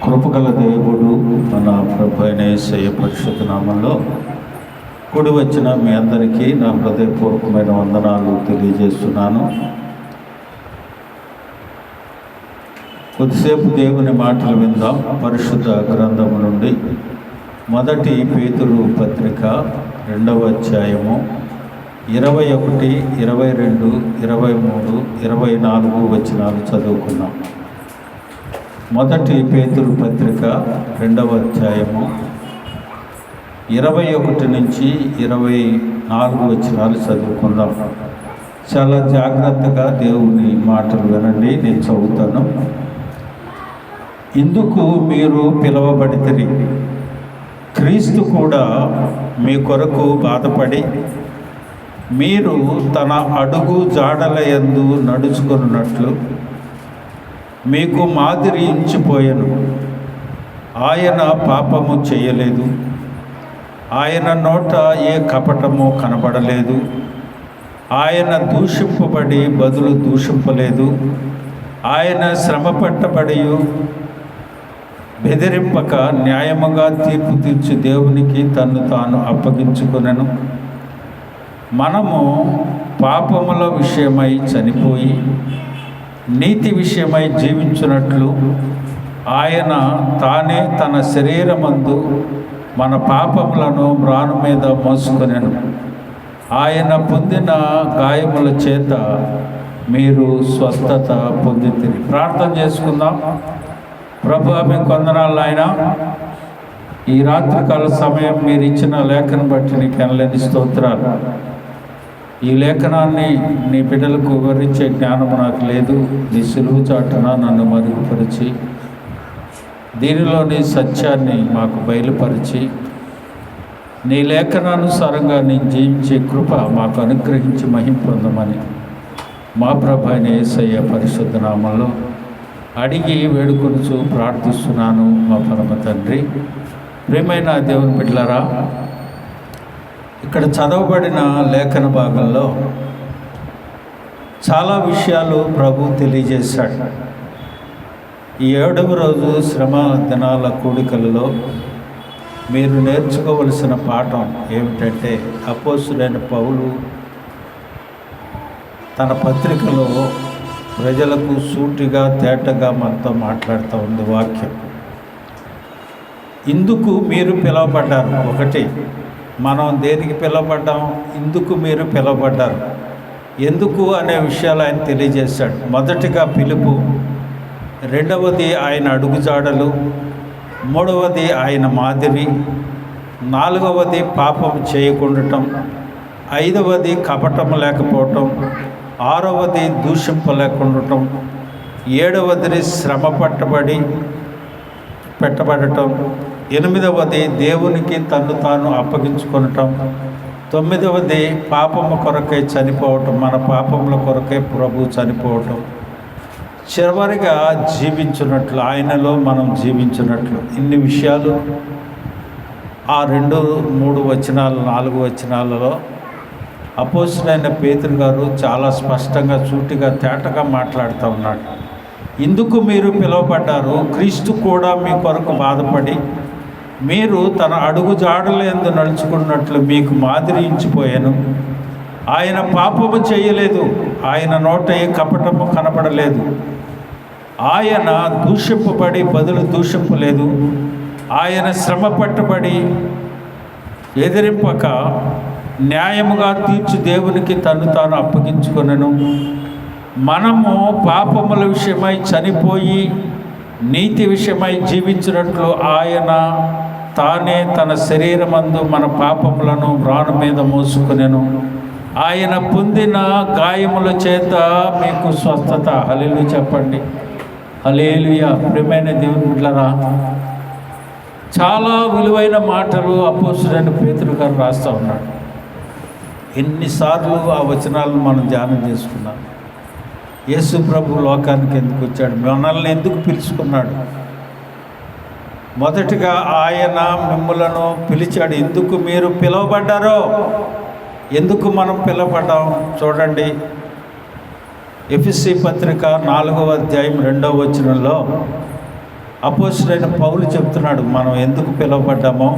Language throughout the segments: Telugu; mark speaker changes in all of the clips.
Speaker 1: కృపగల దేవుడు మన ప్రభు అయిన యేసయ్య పరిశుద్ధ నామంలో కూడి వచ్చిన మీ అందరికీ నా హృదయపూర్వకమైన వందనాలు తెలియజేస్తున్నాను. కొద్దిసేపు దేవుని మాటలు విందాం. పరిశుద్ధ గ్రంథము నుండి మొదటి పేతురు పత్రిక 2వ అధ్యాయము 21, 22, 23, 24 వచనాలు చదువుకున్నాం. మొదటి పేతురు పత్రిక 2వ అధ్యాయము 21 నుంచి 24 వచనాలు చదువుకుందాం. చాలా జాగ్రత్తగా దేవుని మాటలు వినండి. నేను చదువుతాను. ఇందుకు మీరు పిలువబడితిరి, క్రీస్తు కూడా మీ కొరకు బాధపడి మీరు తన అడుగు జాడల యందు నడుచుకున్నట్లు మీకు మాదిరి ఇచ్చిపోయెను. ఆయన పాపము చేయలేదు, ఆయన నోట ఏ కపటము కనబడలేదు, ఆయన దూషింపబడి బదులు దూషింపలేదు, ఆయన శ్రమపట్టబడి బెదిరింపక న్యాయముగా తీర్పు తీర్చి దేవునికి తన్ను తాను అప్పగించుకొనెను. మనము పాపముల విషయమై చనిపోయి నీతి విషయమై జీవించున్నట్లు ఆయన తానే తన శరీరమందు మన పాపములను మ్రాను మీద మోసుకొనెను. ఆయన పొందిన గాయముల చేత మీరు స్వస్థత పొందితిరి. ప్రార్థన చేసుకుందాం. ప్రభువా, మీకు వందనాలు నాయనా. ఈ రాత్రికాల సమయం మీరు ఇచ్చిన లేఖను బట్టి నీకు ఎనలేని స్తోత్రాలు. ఈ లేఖనాన్ని నీ బిడ్డలకు వివరించే జ్ఞానం నాకు లేదు. నీ సులువు చాటున నన్ను మరుగుపరిచి దీనిలోని సత్యాన్ని మాకు బయలుపరిచి నీ లేఖనానుసారంగా నేను జీవించే కృప మాకు అనుగ్రహించి మహిమ పొందమని మా ప్రభు అయిన యేసయ్య పరిశుద్ధ నామంలో అడిగి వేడుకొనుచు ప్రార్థిస్తున్నాను మా పరమ తండ్రి. ప్రియమైన దేవుని బిడ్డలారా, ఇక్కడ చదవబడిన లేఖన భాగంలో చాలా విషయాలు ప్రభు తెలియజేశాడు. ఈ 7వ రోజు శ్రమ దినాల కూడికలలో మీరు నేర్చుకోవలసిన పాఠం ఏమిటంటే, అపోస్తులైన పౌలు తన పత్రికలో ప్రజలకు సూటిగా తేటగా మనతో మాట్లాడుతూ ఉంది వాక్యం. ఇందుకు మీరు పిలువబడ్డారు. ఒకటి, మనం దేనికి పిలువబడ్డాం? ఇందుకు మీరు పిలువబడ్డారు. ఎందుకు అనే విషయాలు ఆయన తెలియజేశాడు. మొదటిగా పిలుపు, రెండవది ఆయన అడుగుజాడలు, మూడవది ఆయన మాదిరి, నాలుగవది పాపం చేయకుండటం, ఐదవది కపటం లేకపోవటం, ఆరవది దూషింపలేకుండటం, ఏడవది శ్రమ పెట్టబడటం, ఎనిమిదవది దేవునికి తన్ను తాను అప్పగించుకొనటం, తొమ్మిదవది పాపము కొరకై చనిపోవటం, మన పాపముల కొరకై ప్రభు చనిపోవటం, చివరిగా జీవించున్నట్లు, ఆయనలో మనం జీవించున్నట్లు. ఇన్ని విషయాలు ఆ 2, 3 వచనాలు, 4 వచనాలలో అపోస్తలుడైన పేతురు గారు చాలా స్పష్టంగా సూటిగా తేటగా మాట్లాడుతూ ఉన్నాడు. ఇందుకు మీరు పిలువబడ్డారు, క్రీస్తు కూడా మీ కొరకు బాధపడి మీరు తన అడుగు జాడల యందు నడుచుకున్నట్లు మీకు మాదిరి ఇచ్చిపోయాను. ఆయన పాపము చేయలేదు, ఆయన నోట ఏ కపటము కనబడలేదు, ఆయన దూషింపబడి బదులు దూషింపలేదు, ఆయన శ్రమ పట్టబడి ఎదిరింపక న్యాయముగా తీర్చి దేవునికి తను తాను అప్పగించుకొనెను. మనము పాపముల విషయమై చనిపోయి నీతి విషయమై జీవించినట్లు ఆయన తానే తన శరీరమందు మన పాపములను మ్రాను మీద మోసుకొనెను. ఆయన పొందిన గాయముల చేత మీకు స్వస్థత. హల్లెలూయా చెప్పండి. హల్లెలూయా. ప్రియమైన దేవుని బిడ్డలారా, చాలా విలువైన మాటలు అపోస్తలుడైన పేతురు గారు రాస్తూ ఉన్నాడు. ఎన్నిసార్లు ఆ వచనాలను మనం ధ్యానం చేసుకున్నాం. యేసు ప్రభు లోకానికి ఎందుకు వచ్చాడు? మనల్ని ఎందుకు పిలుచుకున్నాడు? మొదటిగా ఆయన మిమ్ములను పిలిచాడు. ఎందుకు మీరు పిలువబడ్డారో, ఎందుకు మనం పిలువబడ్డాం చూడండి. ఎఫెసీ పత్రిక 4వ అధ్యాయం 2వ వచనంలో అపోస్తలుడైన పౌలు చెప్తున్నాడు మనం ఎందుకు పిలువబడ్డామో.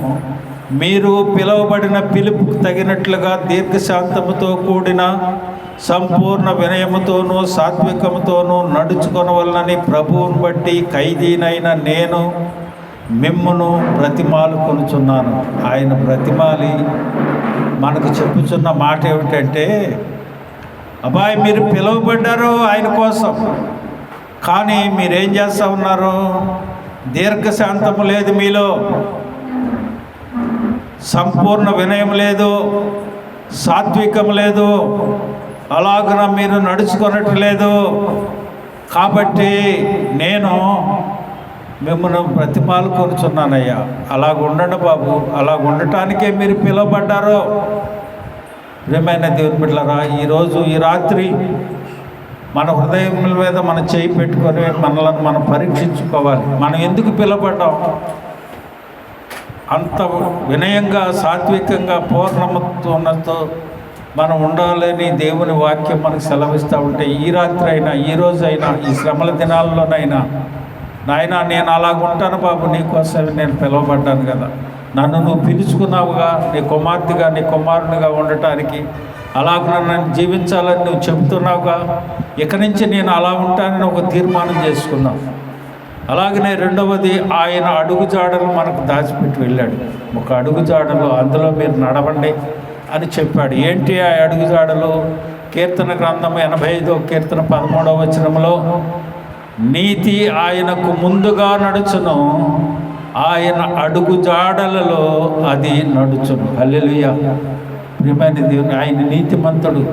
Speaker 1: మీరు పిలువబడిన పిలుపుకు తగినట్లుగా దీర్ఘశాంతముతో కూడిన సంపూర్ణ వినయముతోనూ సాత్వికముతోనూ నడుచుకొనవలనని ప్రభువుని బట్టి ఖైదీనైన నేను మిమ్మును బ్రతిమాలుకొనుచున్నాను. ఆయన బ్రతిమాలి మనకు చెప్పుచున్న మాట ఏమిటంటే, అబ్బాయి మీరు పిలువబడ్డారు ఆయన కోసం, కానీ మీరేం చేస్తూ ఉన్నారు? దీర్ఘశాంతము లేదు మీలో, సంపూర్ణ వినయం లేదు, సాత్వికం లేదు, అలాగన మీరు నడుచుకున్నట్లేదు. కాబట్టి నేను మిమ్మల్ని బ్రతిమాలుకొనుచున్నానయ్యా, అలాగ ఉండండి బాబు, అలాగ ఉండటానికే మీరు పిలువబడ్డారు. ప్రియమైన దేవుని బిడ్డలారా, ఈరోజు ఈ రాత్రి మన హృదయం మీద మనం చేయి పెట్టుకొని మనలను మనం పరీక్షించుకోవాలి. మనం ఎందుకు పిలువబడ్డాం? అంత వినయంగా సాత్వికంగా పూర్ణమత్వంతో మనం ఉండాలని దేవుని వాక్యం మనకు సెలవిస్తూ ఉంటే, ఈ రాత్రి అయినా ఈ రోజైనా ఈ శ్రమల దినాల్లోనైనా, నాయన నేను అలాగ ఉంటాను బాబు, నీకోసం నేను పిలువబడ్డాను కదా, నన్ను నువ్వు పిలుచుకున్నావుగా నీ కుమార్తెగా నీ కుమారునిగా ఉండటానికి, అలాగ నన్ను జీవించాలని నువ్వు చెబుతున్నావుగా, ఇక నుంచి నేను అలా ఉంటానని ఒక తీర్మానం చేసుకున్నావు. అలాగనే రెండవది, ఆయన అడుగుజాడలు మనకు దాచిపెట్టి వెళ్ళాడు. ఒక అడుగుజాడలు అందులో మీరు నడవండి అని చెప్పాడు. ఏంటి ఆ అడుగుజాడలు? కీర్తన గ్రంథం 85వ కీర్తన 13వ వచనంలో, నీతి ఆయనకు ముందుగా నడుచును, ఆయన అడుగుజాడలలో అది నడుచును. హల్లెలూయా. ప్రియమైన దేవుని, ఆయన నీతిమంతుడు.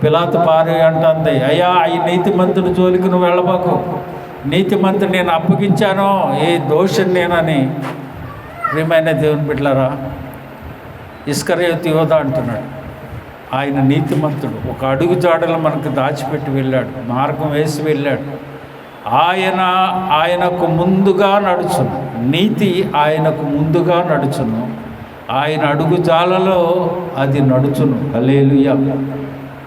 Speaker 1: పిలాతు భార్య అంటుంది, అయ్యా ఈ నీతిమంతుడు జోలికి నువ్వు వెళ్ళబాకు, నీతిమంతుడు నేను అప్పగించాను, ఏ దోషం నేనని. ప్రియమైన దేవుని బిడ్డలారా, ఇస్కరియోతు యోధ అంటున్నాడు, ఆయన నీతిమంతుడు. ఒక అడుగు జాడలు మనకు దాచిపెట్టి వెళ్ళాడు, మార్గం వేసి వెళ్ళాడు. ఆయనకు ముందుగా నడుచును, నీతి ఆయనకు ముందుగా నడుచును, ఆయన అడుగు జాలలో అది నడుచును. హల్లెలూయా.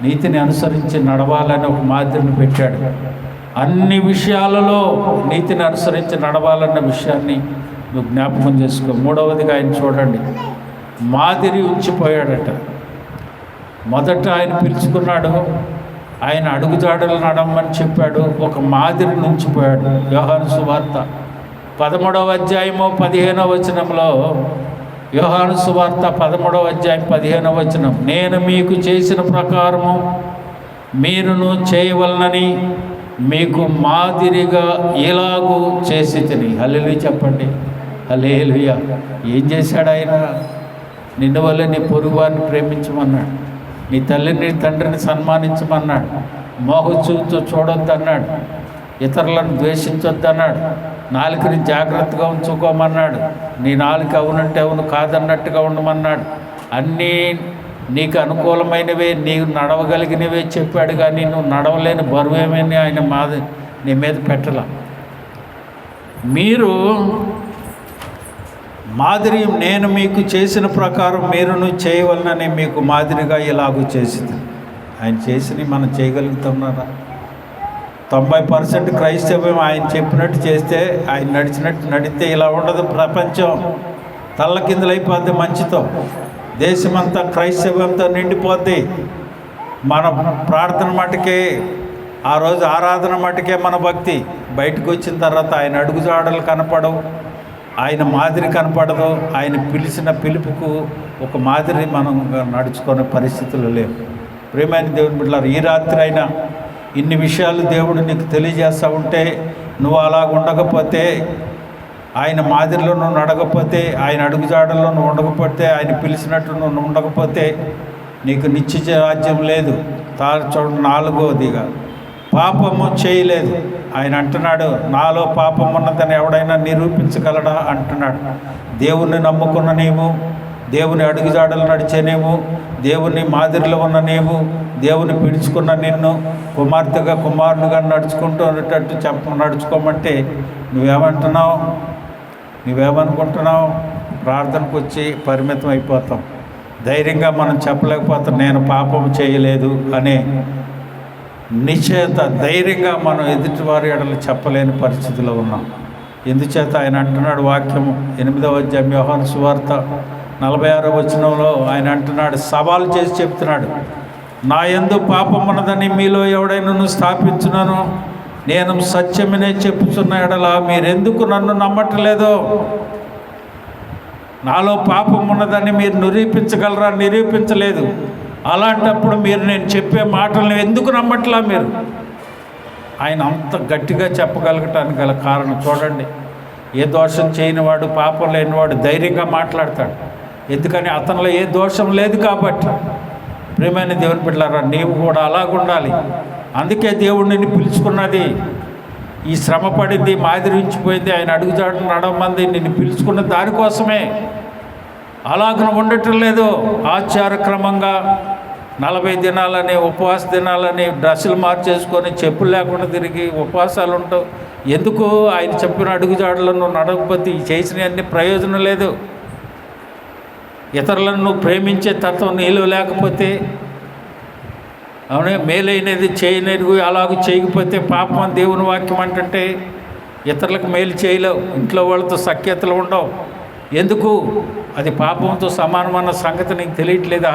Speaker 1: నీతిని అనుసరించి నడవాలని ఒక మాదిరిని పెట్టాడు. అన్ని విషయాలలో నీతిని అనుసరించి నడవాలన్న విషయాన్ని నువ్వు జ్ఞాపకం చేసుకో. మూడవదిగా ఆయన చూడండి, మాదిరి ఉంచిపోయాడట. మొదట ఆయన పిలుచుకున్నాడు, ఆయన అడుగుజాడలు నడవమని చెప్పాడు, ఒక మాదిరిని ఉంచిపోయాడు. యోహాను సువార్త 13వ అధ్యాయము 15వ వచనంలో, యోహాను సువార్త 13వ అధ్యాయం 15వ వచనం, నేను మీకు చేసిన ప్రకారము మీరును చేయవలనని మీకు మాదిరిగా ఎలాగూ చేసి తిని. హల్లెలూయా చెప్పండి. హల్లెలూయా. ఏం చేశాడు ఆయన? నిన్ను వల్ల నీ పొరుగువారిని ప్రేమించమన్నాడు, నీ తల్లిని తండ్రిని సన్మానించమన్నాడు, మోహచూతో చూడొద్దన్నాడు, ఇతరులను ద్వేషించొద్దన్నాడు, నాలుకని జాగ్రత్తగా ఉంచుకోమన్నాడు, నీ నాలుక అవునంటే అవును కాదన్నట్టుగా ఉండమన్నాడు. అన్నీ నీకు అనుకూలమైనవే, నీవు నడవగలిగినవే చెప్పాడు, కానీ నువ్వు నడవలేని బరువేమని ఆయన నీ మీద పెట్టలా. మీరు మాదిరి, నేను మీకు చేసిన ప్రకారం మీరును చేయవలనని మీకు మాదిరిగా ఇలాగూ చేసింది. ఆయన చేసినవి మనం చేయగలుగుతున్నారా? 90% క్రైస్తవ్యం ఆయన చెప్పినట్టు చేస్తే, ఆయన నడిచినట్టు నడితే ఇలా ఉండదు. ప్రపంచం తల్లకిందులైపోద్ది మంచితో, దేశమంతా క్రైస్తవ్యంతో నిండిపోద్ది. మన ప్రార్థన మటుకే, ఆ రోజు ఆరాధన మటుకే మన భక్తి. బయటకు వచ్చిన తర్వాత ఆయన అడుగుజాడలు కనపడవు, ఆయన మాదిరి కనపడదు. ఆయన పిలిచిన పిలుపుకు ఒక మాదిరి మనం నడుచుకునే పరిస్థితులు లేవు. ప్రియమైన దేవుని బిడ్డలారా, ఈ రాత్రి అయినా ఇన్ని విషయాలు దేవుడు నీకు తెలియజేస్తూ ఉంటే, నువ్వు అలాగ ఉండకపోతే, ఆయన మాదిరిలో నువ్వు నడకపోతే, ఆయన అడుగుజాడల్లో నువ్వు ఉండకపోతే, ఆయన పిలిచినట్టు నువ్వు ఉండకపోతే నీకు నిత్య రాజ్యం లేదు. చూడండి, 4వదిగా పాపము చేయలేదు. ఆయన అంటున్నాడు, నాలో పాపం ఉన్నదని ఎవడైనా నిరూపించగలడా అంటున్నాడు. దేవుణ్ణి నమ్ముకున్న నీవు, దేవుని అడుగుజాడలు నడిచే నీవు, దేవుని మాదిరిలో ఉన్న నీవు, దేవుని పిలుచుకున్న నిన్ను కుమార్తెగా కుమారునిగా నడుచుకుంటూ నడుచుకోమంటే నువ్వేమంటున్నావు? నువ్వేమనుకుంటున్నావు? ప్రార్థనకు వచ్చి పరిమితం అయిపోతాం. ధైర్యంగా మనం చెప్పలేకపోతాం, నేను పాపం చేయలేదు అనే నిశ్చయత ధైర్యంగా మనం ఎదుటివారి ఎడలు చెప్పలేని పరిస్థితిలో ఉన్నాం. ఎందుచేత ఆయన అంటున్నాడు వాక్యము 8వ అధ్యాయం యోహాను సువార్త 46వ వచనంలో ఆయన అంటున్నాడు, సవాలు చేసి చెప్తున్నాడు, నా యందు పాపం ఉన్నదని మీలో ఎవడైనా స్థాపించున్నాను, నేను సత్యమనే చెప్పుచున్న ఎడలా మీరెందుకు నన్ను నమ్మట్లేదు? నాలో పాపం ఉన్నదని మీరు నిరూపించగలరా? నిరూపించలేదు. అలాంటప్పుడు మీరు నేను చెప్పే మాటలను ఎందుకు నమ్మట్లా మీరు? ఆయన అంత గట్టిగా చెప్పగలగటానికి గల కారణం చూడండి. ఏ దోషం చేయనివాడు, పాపం లేనివాడు ధైర్యంగా మాట్లాడతాడు. ఎందుకని అతనిలో ఏ దోషం లేదు కాబట్టి. ప్రియమైన దేవుని బిడ్డలారా, నీవు కూడా అలాగుండాలి. అందుకే దేవుడు నిన్ను పిలుచుకున్నది. ఈ శ్రమ పడింది, మాదిరించిపోయింది, ఆయన అడుగుజాడు నడమంది నిన్ను పిలుచుకున్న దానికోసమే. అలాగ ఉండటం లేదు. ఆచారక్రమంగా 40 దినాలని, ఉపవాస దినాలని, డ్రెస్సులు మార్చేసుకొని చెప్పులు లేకుండా తిరిగి ఉపవాసాలు ఉంటావు. ఎందుకు? ఆయన చెప్పిన అడుగుజాడులను నువ్వు నడవకపోతే చేసినవన్నీ ప్రయోజనం లేదు. ఇతరులను నువ్వు ప్రేమించే తత్వం నీలో లేకపోతే, అవునే మేలైనది చేయనేది అలాగూ చేయకపోతే పాపం అని దేవుని వాక్యం అంటే ఇతరులకు మేలు చేయలేవు, ఇంట్లో వాళ్ళతో సఖ్యతలు ఉండవు. ఎందుకు? అది పాపంతో సమానమైన సంగతి నీకు తెలియట్లేదా?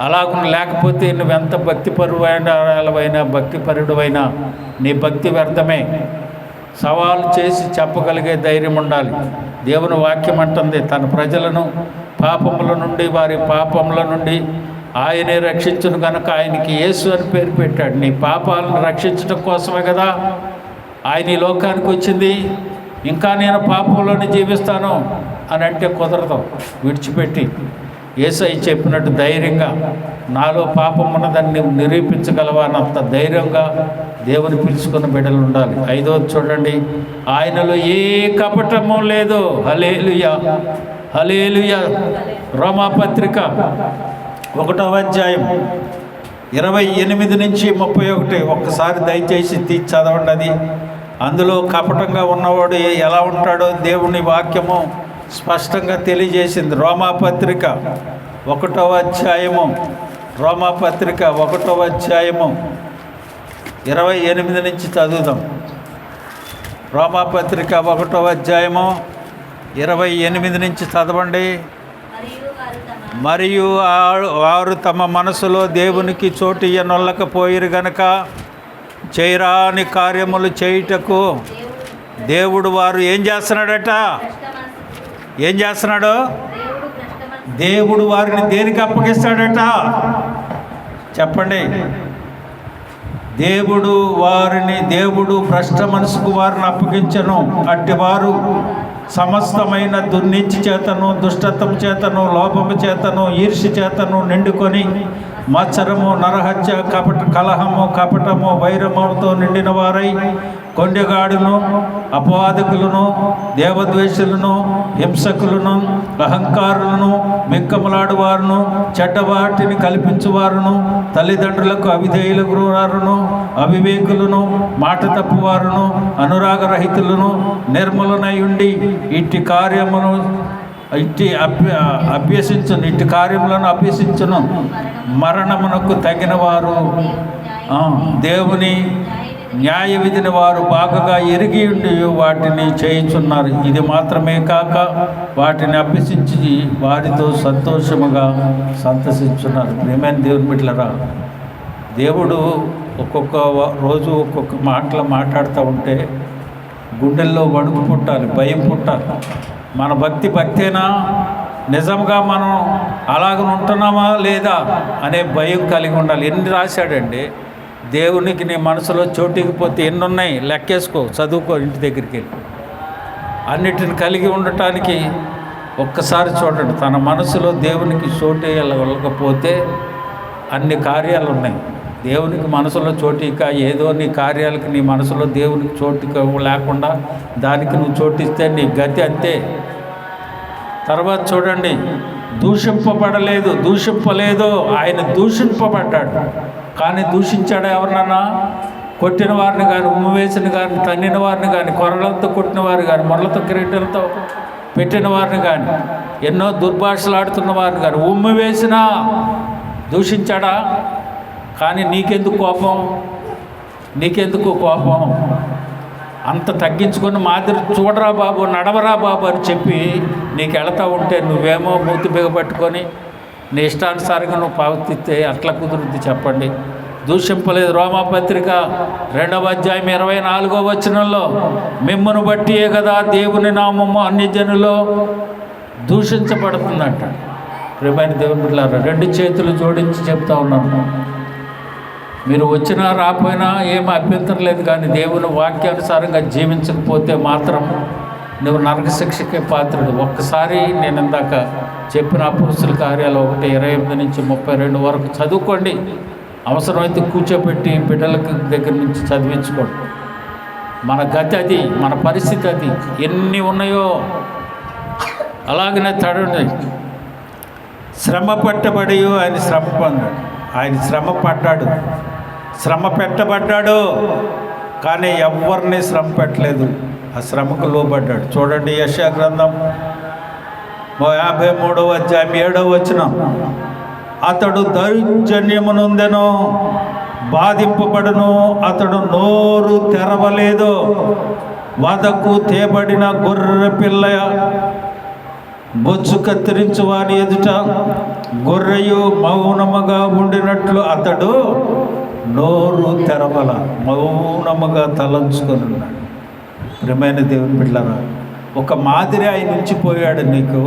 Speaker 1: అలాగ లేకపోతే నువ్వెంత భక్తిపరువైనా భక్తిపరుడువైనా నీ భక్తి వ్యర్థమే. సవాలు చేసి చెప్పగలిగే ధైర్యం ఉండాలి. దేవుని వాక్యం అంటుంది, తన ప్రజలను పాపముల నుండి, వారి పాపముల నుండి ఆయనే రక్షించును కనుక ఆయనకి యేసు అని పేరు పెట్టాడు. నీ పాపాలను రక్షించడం కోసమే కదా ఆయన ఈ లోకానికి వచ్చింది. ఇంకా నేను పాపంలోనే జీవిస్తాను అని అంటే కుదరదు. విడిచిపెట్టి యేసయ్య చెప్పినట్టు ధైర్యంగా నాలో పాపం ఉన్నదాన్ని నిరూపించగలవా అన్నంత ధైర్యంగా దేవుని పిలుచుకున్న బిడ్డలు ఉండాలి. 5వది చూడండి, ఆయనలో ఏ కపటము లేదు. హల్లెలూయా, హల్లెలూయా. రోమాపత్రిక 1వ అధ్యాయం 28 నుంచి 31 ఒక్కసారి దయచేసి తీసి చదవండి. అది అందులో కపటంగా ఉన్నవాడు ఎలా ఉంటాడో దేవుని వాక్యము స్పష్టంగా తెలియజేసింది. రోమాపత్రిక 1వ అధ్యాయము, రోమాపత్రిక 1వ అధ్యాయము 28 నుంచి చదువుదాం. రోమాపత్రిక 1వ అధ్యాయము 28 నుంచి చదవండి. మరియు వారు తమ మనసులో దేవునికి చోటు ఇయ్యనొల్లకపోయిరు గనక చేయరాని కార్యములు చేయుటకు దేవుడు వారు ఏం చేస్తున్నాడట? ఏం చేస్తున్నాడు? దేవుడు వారిని దేనికి అప్పగిస్తాడట? చెప్పండి. దేవుడు భ్రష్ట మనసుకు వారిని అప్పగించను. అట్టివారు సమస్తమైన దుర్నీతి చేతను, దుష్టత్వం చేతను, లోపము చేతను, ఈర్ష్య చేతను నిండుకొని మత్సరము, నరహత్య, కలహము, కపటము, వైరముతో నిండిన వారై కొండెగాడును, అపవాదకులను, దేవద్వేషులను, హింసకులను, అహంకారులను, మిక్కములాడువారును, చెడ్డవాటిని కల్పించువారును, తల్లిదండ్రులకు అవిధేయులకు వారును, అవివేకులను, మాట తప్పువారును, అనురాగరహితులను, నిర్మలనై ఉండి ఇట్టి కార్యములను ఇట్టి కార్యములను అభ్యసించును మరణమునకు తగిన వారు దేవుని న్యాయ విధిని వారు బాగా ఎరిగి ఉండి వాటిని చేయించున్నారు. ఇది మాత్రమే కాక వాటిని అభ్యసించి వారితో సంతోషముగా సంతసించున్నారు. ప్రియమైన దేవుని బిడ్డలారా, దేవుడు ఒక్కొక్క రోజు ఒక్కొక్క మాటలు మాట్లాడుతూ ఉంటే గుండెల్లో వణుకు పుట్టాలి, భయం పుట్టాలి. మన భక్తేనా? నిజంగా మనం అలాగ ఉంటున్నామా లేదా అనే భయం కలిగి ఉండాలి. ఎన్ని రాశాడండి దేవునికి నీ మనసులో చోటికిపోతే ఎన్ని ఉన్నాయి లెక్కేసుకో, చదువుకో, ఇంటి దగ్గరికి వెళ్ళి. అన్నిటిని కలిగి ఉండటానికి ఒక్కసారి చూడండి. తన మనసులో దేవునికి చోటు వెళ్ళకపోతే అన్ని కార్యాలు ఉన్నాయి. దేవునికి మనసులో చోటిక ఏదో నీ కార్యాలకి నీ మనసులో దేవునికి చోటిక లేకుండా దానికి నువ్వు చోటిస్తే నీ గతి అంతే. తర్వాత చూడండి, దూషింపలేదు. ఆయన దూషింపబడ్డాడు. కానీ దూషించాడు ఎవరినన్నా? కొట్టిన వారిని కానీ, ఉమ్ము వేసిన కానీ, తన్నిన వారిని కానీ, కొరలతో కొట్టిన వారు కానీ, మొరలతో కిరీటలతో పెట్టిన వారిని కానీ, ఎన్నో దుర్భాషలు ఆడుతున్న వారిని కానీ ఉమ్ము వేసినా దూషించాడా? కానీ నీకెందుకు కోపం? అంత తగ్గించుకొని మాదిరి చూడరా బాబు, నడవరా బాబు అని చెప్పి నీకు వెళతా ఉంటే నువ్వేమో మూతి బిగబట్టుకొని నీ ఇష్టానుసారంగా నువ్వు ప్రవర్తిస్తే అట్లా కుదురుద్ది చెప్పండి? దూషింపలేదు. రోమాపత్రిక 2వ అధ్యాయం 24వ వచనంలో మిమ్మును బట్టియే కదా దేవుని నామము అన్ని జనులో దూషించబడుతుందంట. ప్రియమైన దేవుని బిడ్డలారా, 2 చేతులు జోడించి చెప్తా ఉన్నాను, మీరు వచ్చినా రాకపోయినా ఏం అభ్యంతరం లేదు, కానీ దేవుని వాక్యానుసారంగా జీవించకపోతే మాత్రం నువ్వు నరక శిక్షకే పాత్రుడు. ఒక్కసారి నేను ఇందాక చెప్పిన అపోస్తుల కార్యాలు 1:28 నుంచి 32 వరకు చదువుకోండి. అవసరమైతే కూర్చోబెట్టి బిడ్డల దగ్గర నుంచి చదివించుకోండి. మన గతి అది, మన పరిస్థితి అది. ఎన్ని ఉన్నాయో అలాగనే తడండి. శ్రమ పట్టబడి ఆయన శ్రమ పొందాడు, ఆయన శ్రమ పడ్డాడు, శ్రమ పెట్టబడ్డాడు, కానీ ఎవరిని శ్రమ పెట్టలేదు, ఆ శ్రమకు లోబడ్డాడు. చూడండి యెషయా గ్రంథం 53వ అధ్యాయం 7వ వచనం, అతడు దౌర్జన్యమునందెను, బాధింపబడును, అతడు నోరు తెరవలేదు, వదకు తేబడిన గొర్రె పిల్ల బొచ్చు కత్తిరించు వాని ఎదుట గొర్రెయు మౌనముగా ఉండినట్లు అతడు నోరు తెరవల, మౌనముగా తలంచుకొని ఉన్నాడు. ప్రియమైన దేవుని బిడ్డలారా, ఒక మాదిరి ఆయన ఉంచిపోయాడు నీకు.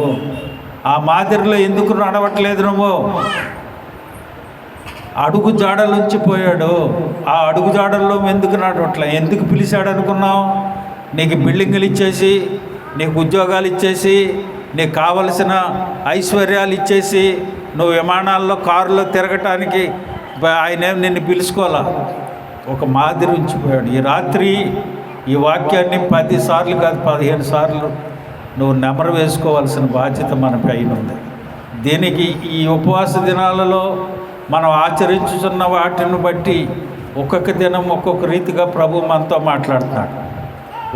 Speaker 1: ఆ మాదిరిలో ఎందుకు నడవట్లేదు నువ్వు? అడుగు జాడలు ఉంచిపోయాడు. ఆ అడుగు జాడల్లో ఎందుకు నడవట్లే? ఎందుకు పిలిచాడు అనుకున్నావు? నీకు బిల్డింగులు ఇచ్చేసి, నీకు ఉద్యోగాలు ఇచ్చేసి, నీకు కావలసిన ఐశ్వర్యాలు ఇచ్చేసి, నువ్వు విమానాల్లో కారులో తిరగటానికి ఆయనేం నిన్ను పిలుచుకోవాలా? ఒక మాదిరి ఉంచిపోయాడు. ఈ రాత్రి ఈ వాక్యాన్ని 10 సార్లు కాదు 15 సార్లు నువ్వు నెమరు వేసుకోవాల్సిన బాధ్యత మనపై ఉంది. దీనికి ఈ ఉపవాస దినాలలో మనం ఆచరించుతున్న వాటిని బట్టి ఒక్కొక్క దినం ఒక్కొక్క రీతిగా ప్రభు మనతో మాట్లాడుతున్నాడు.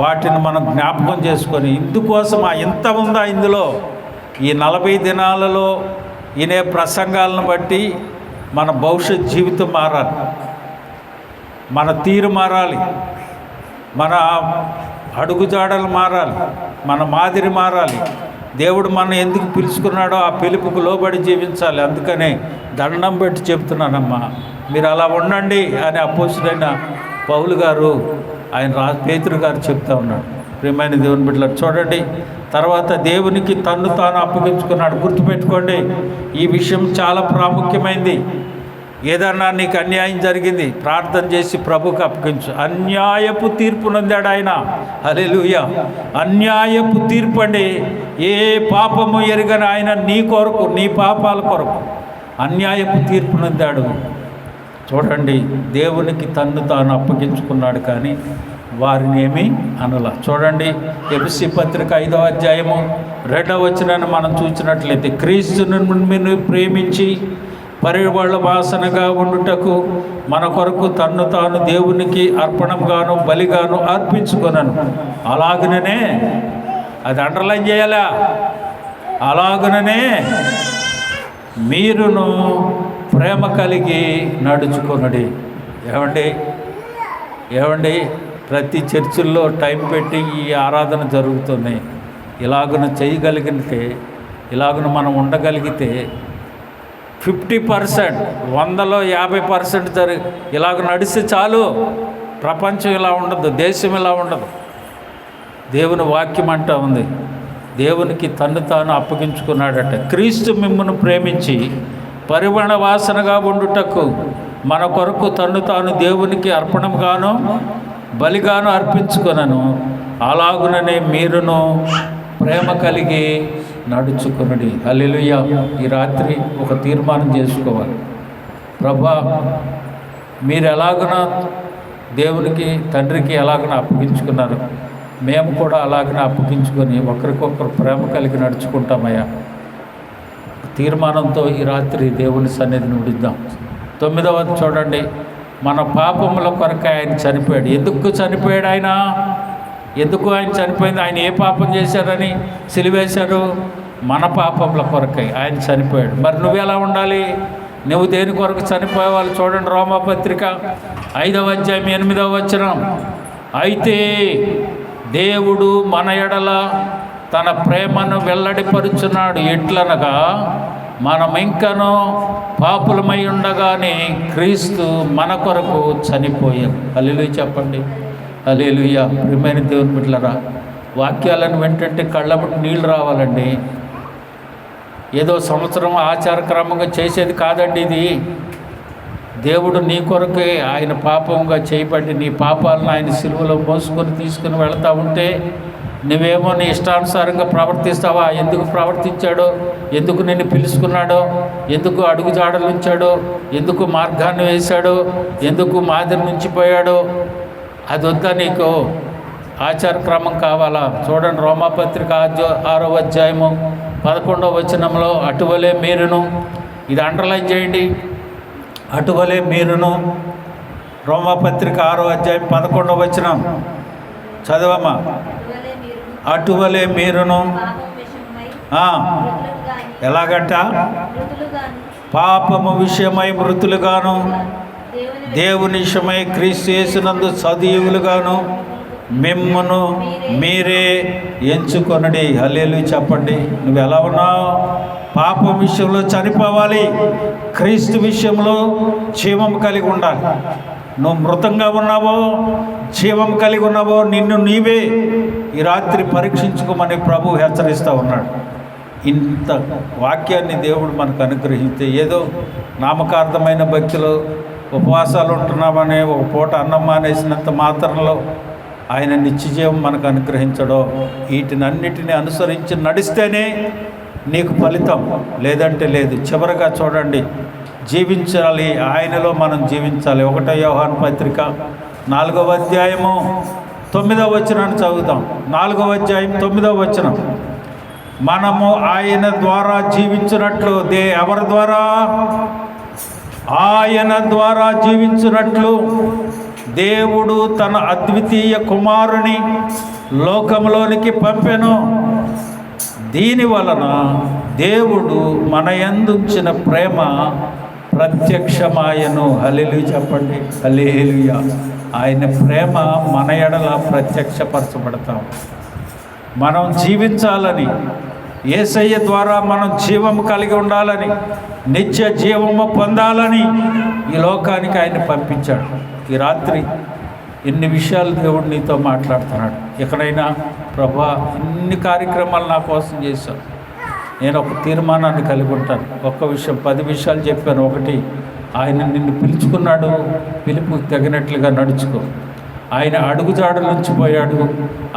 Speaker 1: వాటిని మనం జ్ఞాపకం చేసుకొని ఇందుకోసం ఎంత ఉందా ఇందులో, ఈ 40 దినాలలో వినే ప్రసంగాలను బట్టి మన భవిష్యత్ జీవితం మారాలి, మన తీరు మారాలి, మన అడుగుజాడలు మారాలి, మన మాదిరి మారాలి. దేవుడు మనం ఎందుకు పిలుచుకున్నాడో ఆ పిలుపుకు లోబడి జీవించాలి. అందుకనే దండం పెట్టి చెప్తున్నానమ్మా, మీరు అలా ఉండండి అని అపోస్తుడైన పౌలు గారు, ఆయన పేతురు గారు చెప్తా ఉన్నాడు. ప్రియమైన దేవుని బిడ్డలారా, చూడండి తర్వాత దేవునికి తన్ను తాను అప్పగించుకున్నాడు. గుర్తుపెట్టుకోండి, ఈ విషయం చాలా ప్రాముఖ్యమైనది. ఏదన్నా నీకు అన్యాయం జరిగింది, ప్రార్థన చేసి ప్రభుకు అప్పగించు. అన్యాయపు తీర్పు నొందాడు ఆయన. హల్లెలూయా. అన్యాయపు తీర్పు అండి. ఏ పాపము ఎరుగని ఆయన నీ కొరకు, నీ పాపాల కొరకు అన్యాయపు తీర్పు నొందాడు. చూడండి, దేవునికి తన్ను తాను అప్పగించుకున్నాడు, కానీ వారిని ఏమీ అనల. చూడండి ఎఫెసీ పత్రిక 5వ అధ్యాయము 2వ వచనాన్ని మనం చూసినట్లయితే, క్రీస్తును ప్రేమించి పరిమళ వాసనగా ఉండుటకు మన కొరకు తన్ను తాను దేవునికి అర్పణంగాను బలిగాను అర్పించుకొనను. అలాగుననే, అది అండర్లైన్ చేయాలా, అలాగుననే మీరును ప్రేమ కలిగి నడుచుకొనుడి. ఏమండి ప్రతి చర్చిల్లో టైం పెట్టి ఈ ఆరాధన జరుగుతుంది. ఇలాగున చేయగలిగితే, ఇలాగున మనం ఉండగలిగితే 50%, 100లో 50% ఇలాగ నడిస్తే చాలు. ప్రపంచం ఇలా ఉండదు, దేశం ఇలా ఉండదు. దేవుని వాక్యం అంటా ఉంది, దేవునికి తన్ను తాను అప్పగించుకున్నాడట. క్రీస్తు మిమ్మును ప్రేమించి పరిమళ వాసనగా ఉండుటకు మన కొరకు తన్ను తాను దేవునికి అర్పణంగాను బలిగాను అర్పించుకొనను. అలాగుననే మీరును ప్రేమ కలిగి నడుచుకునుడి. హల్లెలూయా. ఈ రాత్రి ఒక తీర్మానం చేసుకోవాలి. ప్రభా, మీరు ఎలాగన దేవునికి తండ్రికి ఎలాగన అప్పగించుకున్నారు, మేము కూడా అలాగనే అప్పగించుకొని ఒకరికొకరు ప్రేమ కలిగి నడుచుకుంటామయ్యా. తీర్మానంతో ఈ రాత్రి దేవుని సన్నిధిని విడిద్దాం. 9వది చూడండి, మన పాపముల కొరకు ఆయన చనిపోయాడు. ఎందుకు చనిపోయాడు ఆయన? ఎందుకు ఆయన చనిపోయింది? ఆయన ఏ పాపం చేశారని సిలువేశారు? మన పాపముల కొరకై ఆయన చనిపోయాడు. మరి నువ్వు ఎలా ఉండాలి? నువ్వు దేని కొరకు చనిపోయేవాళ్ళు? చూడండి రోమాపత్రిక 5వ అధ్యాయం 8వ వచనం, అయితే దేవుడు మన ఎడల తన ప్రేమను వెల్లడిపరుచున్నాడు. ఎట్లనగా మనం ఇంకనూ పాపులమై ఉండగానే క్రీస్తు మన కొరకు చనిపోయాడు. హల్లెలూయా చెప్పండి. హల్లెలూయా. ప్రియమైన దేవుని బిడ్డలారా, వాక్యాలను వెంటంటే కళ్ళబట్టి నీళ్ళు రావాలండి. ఏదో సంవత్సరం ఆచారక్రమంగా చేసేది కాదండి ఇది. దేవుడు నీ కొరకే ఆయన పాపంగా చేయబడి నీ పాపాలను ఆయన సిలువలో మోసుకొని తీసుకుని వెళ్తూ ఉంటే నువ్వేమో నీ ఇష్టానుసారంగా ప్రవర్తిస్తావా? ఎందుకు ప్రవర్తించాడో, ఎందుకు నిన్ను పిలుచుకున్నాడో, ఎందుకు అడుగుజాడలు ఉంచాడో, ఎందుకు మార్గాన్ని వేశాడో, ఎందుకు మాదిరి నుంచి పోయాడో అది వద్దా నీకు? ఆచారక్రమం కావాలా? చూడండి, రోమాపత్రిక 6వ అధ్యాయము 11వ వచనంలో అటువలే మీరును, ఇది అండర్లైన్ చేయండి, అటువలే మీరును. రోమాపత్రిక 6వ అధ్యాయం 11వ వచనం చదవమ్మా. అటువలే మీరును ఎలాగంట? పాపము విషయమై మృతులుగాను, దేవుని విషయమై క్రీస్తు యేసునందు సజీవులుగాను మిమ్మును మీరే ఎంచుకొనడి. హల్లెలూయా చెప్పండి. నువ్వు ఎలా ఉన్నావు? పాపం విషయంలో చనిపోవాలి, క్రీస్తు విషయంలో జీవం కలిగి ఉండాలి. నువ్వు మృతంగా ఉన్నావో జీవం కలిగి ఉన్నావో నిన్ను నీవే ఈ రాత్రి పరీక్షించుకోమని ప్రభు హెచ్చరిస్తూ ఉన్నాడు. ఇంత వాక్యాన్ని దేవుడు మనకు అనుగ్రహిస్తే ఏదో నామకార్థమైన భక్తిలో ఉపవాసాలు ఉంటున్నామనే ఒక పూట అన్నం మానేసినంత మాత్రంలో ఆయన నిత్యజీవం మనకు అనుగ్రహించడో, వీటినన్నిటిని అనుసరించి నడిస్తేనే నీకు ఫలితం, లేదంటే లేదు. చివరగా చూడండి, జీవించాలి, ఆయనలో మనం జీవించాలి. 1వ యోహాను పత్రిక 4వ అధ్యాయము 9వ వచనాన్ని చదువుతాం. 4వ అధ్యాయం 9వ వచనం. మనము ఆయన ద్వారా జీవించినట్లు, ఎవరి ద్వారా? ఆయన ద్వారా జీవించినట్లు దేవుడు తన అద్వితీయ కుమారుని లోకంలోనికి పంపెను. దీని వలన దేవుడు మన యందుంచిన ప్రేమ ప్రత్యక్షమాయను. హల్లెలూయా చెప్పండి. హల్లెలూయా. ఆయన ప్రేమ మన ఎడల ప్రత్యక్షపరచబడతాం. మనం జీవించాలని, యేసయ్య ద్వారా మనం జీవము కలిగి ఉండాలని, నిత్య జీవము పొందాలని ఈ లోకానికి ఆయన పంపించాడు. ఈ రాత్రి ఎన్ని విషయాలు దేవుడు నీతో మాట్లాడుతున్నాడు. ఎక్కడైనా ప్రభా ఇన్ని కార్యక్రమాలు నా కోసం చేశాను, నేను ఒక తీర్మానాన్ని కలిగి ఉంటాను. ఒక్క విషయం 10 విషయాలు చెప్పాను. ఒకటి, ఆయన నిన్ను పిలుచుకున్నాడు, పిలుపు తగినట్లుగా నడుచుకో. ఆయన అడుగుజాడల నుంచి పోయాడు,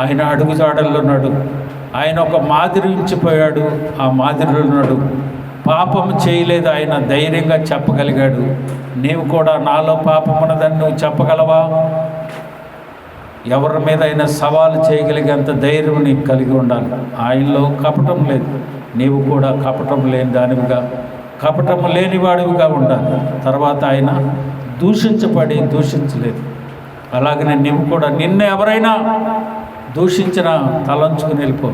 Speaker 1: ఆయన అడుగుజాడల్లో నడు. ఆయన ఒక మాదిరి ఉంచిపోయాడు, ఆ మాదిరిలో నడు. పాపం చేయలేదు, ఆయన ధైర్యంగా చెప్పగలిగాడు. నీవు కూడా నాలో పాపం ఉన్నదని నువ్వు చెప్పగలవా? ఎవరి మీద అయినా సవాలు చేయగలిగేంత ధైర్యం నీకు కలిగి ఉండాలి. ఆయనలో కపటం లేదు, నీవు కూడా కపటం లేని దానివిగా, కపటం లేనివాడివిగా ఉండాలి. తర్వాత ఆయన దూషించలేదు. అలాగనే నీవు కూడా, నిన్ను ఎవరైనా దూషించినా తలంచుకుని వెళ్ళిపో.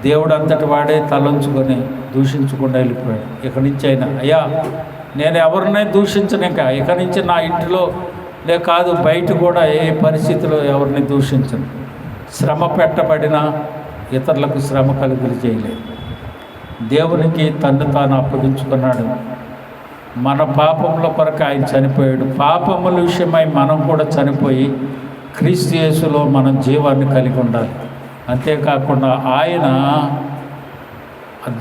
Speaker 1: దేవుడు అంతటి వాడే తలంచుకొని దూషించకుండా వెళ్ళిపోయాడు. ఇక్కడి నుంచి అయినా, అయ్యా నేను ఎవరినై దూషించనిక, ఇక నుంచి నా ఇంటిలో కాదు బయట కూడా ఏ పరిస్థితిలో ఎవరిని దూషించను. శ్రమ పెట్టబడినా ఇతరులకు శ్రమ కలుగులు చేయలేదు. దేవునికి తన్ను తాను అప్పగించుకున్నాడు. మన పాపముల కొరకు ఆయన చనిపోయాడు. పాపముల విషయమై మనం కూడా చనిపోయి క్రీస్తు యేసులో మనం జీవాన్ని కలిగి ఉండాలి. అంతేకాకుండా ఆయన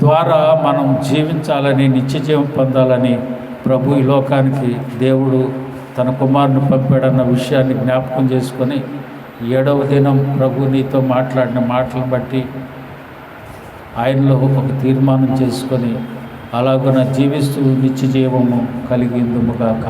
Speaker 1: ద్వారా మనం జీవించాలని, నిత్య జీవం పొందాలని ప్రభు ఈ లోకానికి దేవుడు తన కుమారుని పంపాడన్న విషయాన్ని జ్ఞాపకం చేసుకొని 7వ దినం ప్రభు నీతో మాట్లాడిన మాటలను బట్టి ఆయనలో ఒక తీర్మానం చేసుకొని అలాగున జీవిస్తూ నిత్య జీవము కలిగిందుముగాక.